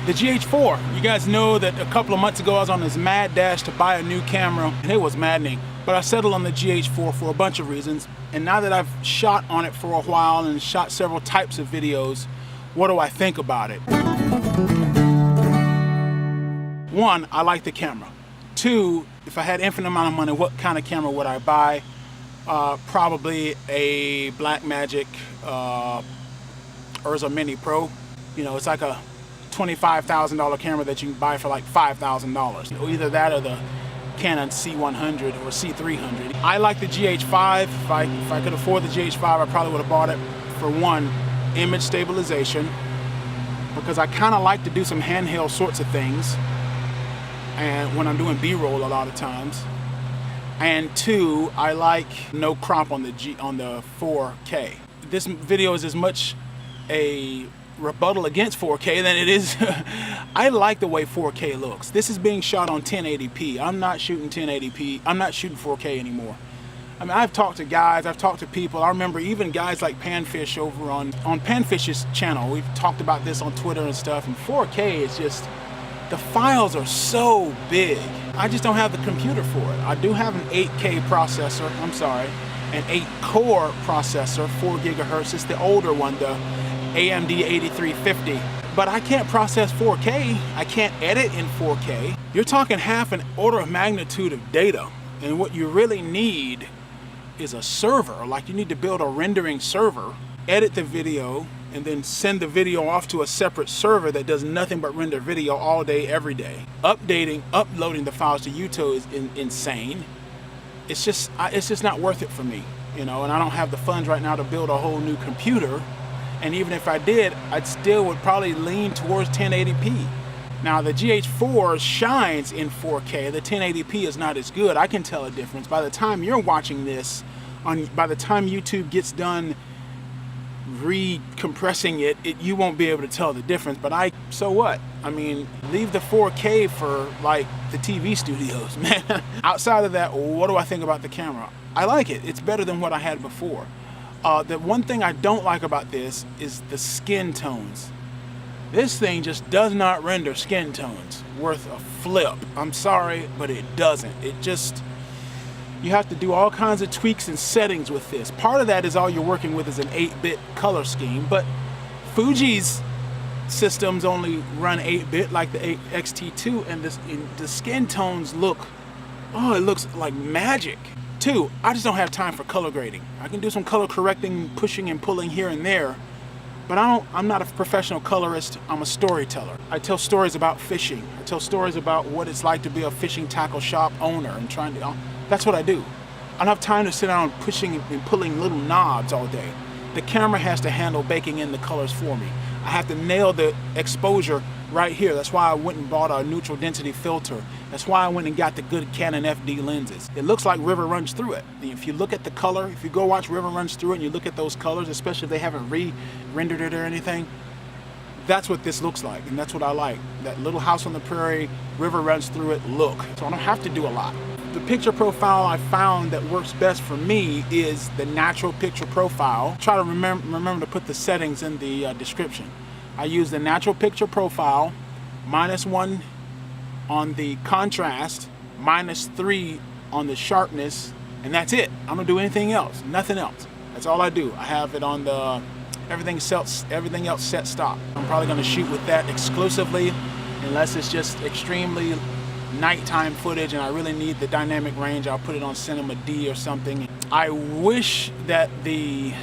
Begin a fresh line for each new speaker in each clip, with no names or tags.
The GH4, you guys know that a couple of months ago I was on this mad dash to buy a new camera, and it was maddening. But I settled on the GH4 for a bunch of reasons, and now that I've shot on it for a while and shot several types of videos, what do I think about it? One, I like the camera. Two, if I had infinite amount of money, what kind of camera would I buy? Probably a Blackmagic Ursa Mini Pro. You know, it's like a $25,000 camera that you can buy for like $5,000. Or either that or the Canon C100 or C300. I like the GH5. If I could afford the GH5, I probably would have bought it for one, image stabilization, because I kind of like to do some handheld sorts of things, and when I'm doing B-roll a lot of times. And two, I like no crop on the 4K. This video is as much a rebuttal against 4K than it is. I like the way 4K looks. This is being shot on 1080p. I'm not shooting 1080p. I'm not shooting 4K anymore. I mean, I've talked to guys, I've talked to people. I remember even guys like Panfish over on Panfish's channel. We've talked about this on Twitter and stuff, and 4K is just, the files are so big. I just don't have the computer for it. I do have an 8K processor, an 8-core processor, 4 gigahertz. It's the older one, the AMD 8350. But I can't process 4K. I can't edit in 4K. You're talking half an order of magnitude of data. And what you really need is a server. Like, you need to build a rendering server, edit the video, and then send the video off to a separate server that does nothing but render video all day, every day. Uploading the files to YouTube is insane. It's just not worth it for me, you know, and I don't have the funds right now to build a whole new computer. And even if I did, I'd still would probably lean towards 1080p. Now the GH4 shines in 4K. The 1080p is not as good. I can tell a difference. By the time you're watching this, by the time YouTube gets done recompressing it, you won't be able to tell the difference. But so what? I mean, leave the 4K for like the TV studios, man. Outside of that, what do I think about the camera? I like it. It's better than what I had before. The one thing I don't like about this is the skin tones. This thing just does not render skin tones worth a flip. I'm sorry, but it doesn't. You have to do all kinds of tweaks and settings with this. Part of that is all you're working with is an 8-bit color scheme, but Fuji's systems only run 8-bit like the X-T2, and the skin tones look, it looks like magic. Two, I just don't have time for color grading. I can do some color correcting, pushing and pulling here and there, but I'm not a professional colorist. I'm a storyteller. I tell stories about fishing. I tell stories about what it's like to be a fishing tackle shop owner and that's what I do. I don't have time to sit down pushing and pulling little knobs all day. The camera has to handle baking in the colors for me. I have to nail the exposure right here. That's why I went and bought a neutral density filter. That's why I went and got the good Canon FD lenses. It looks like river runs through it. If you look at the color, if you go watch River Runs Through It and you look at those colors, especially if they haven't re-rendered it or anything, that's what this looks like, and that's what I like. That little house on the prairie, river runs through it look. So I don't have to do a lot. The picture profile I found that works best for me is the natural picture profile. Try to remember to put the settings in the description. I use the natural picture profile, -1 on the contrast, -3 on the sharpness, and that's it. I don't do anything else, nothing else. That's all I do. I have it on the everything else set stop. I'm probably going to shoot with that exclusively, unless it's just extremely nighttime footage and I really need the dynamic range. I'll put it on Cinema D or something. I wish that the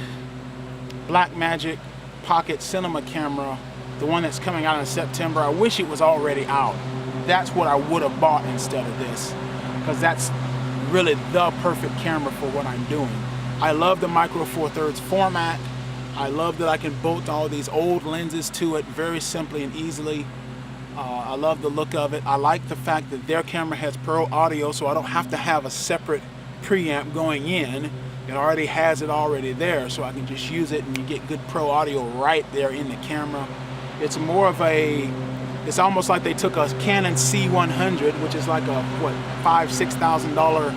Blackmagic Pocket Cinema camera, the one that's coming out in September, I wish it was already out. That's what I would have bought instead of this, because that's really the perfect camera for what I'm doing. I love the Micro Four Thirds format. I love that I can bolt all these old lenses to it very simply and easily. I love the look of it. I like the fact that their camera has Pro Audio, so I don't have to have a separate preamp going in. It already has it already there, so I can just use it and you get good Pro Audio right there in the camera. It's more of it's almost like they took a Canon C100, which is like a, what, $5,000–6,000,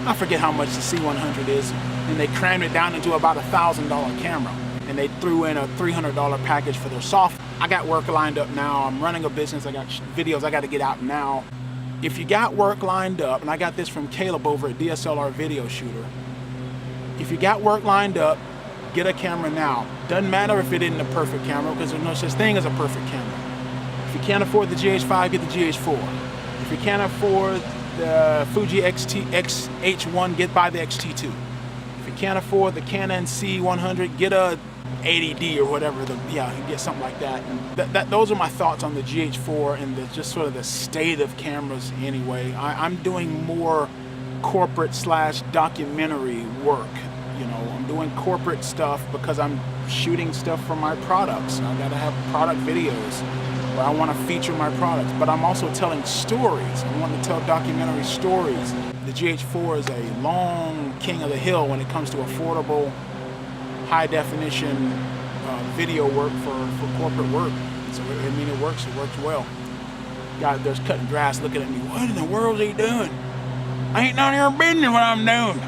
I forget how much the C100 is, and they crammed it down into about $1,000 camera. and they threw in a $300 package for their software. I got work lined up now. I'm running a business. I got videos I got to get out now. If you got work lined up, and I got this from Caleb over at DSLR Video Shooter, if you got work lined up, get a camera now. Doesn't matter if it isn't a perfect camera, because there's no such thing as a perfect camera. If you can't afford the GH5, get the GH4. If you can't afford the Fuji X-H1, buy the X-T2. If you can't afford the Canon C100, get a 80D or whatever. You get something like that. And those are my thoughts on the GH4 and just sort of the state of cameras anyway. I'm doing more corporate / documentary work. You know, I'm doing corporate stuff because I'm shooting stuff for my products. I gotta have product videos where I want to feature my products, but I'm also telling stories. I want to tell documentary stories. The GH4 is a long king of the hill when it comes to affordable, high definition video work for corporate work. So I mean, it works well. Guy there's cutting grass looking at me, what in the world is he doing? I ain't none of your business what I'm doing.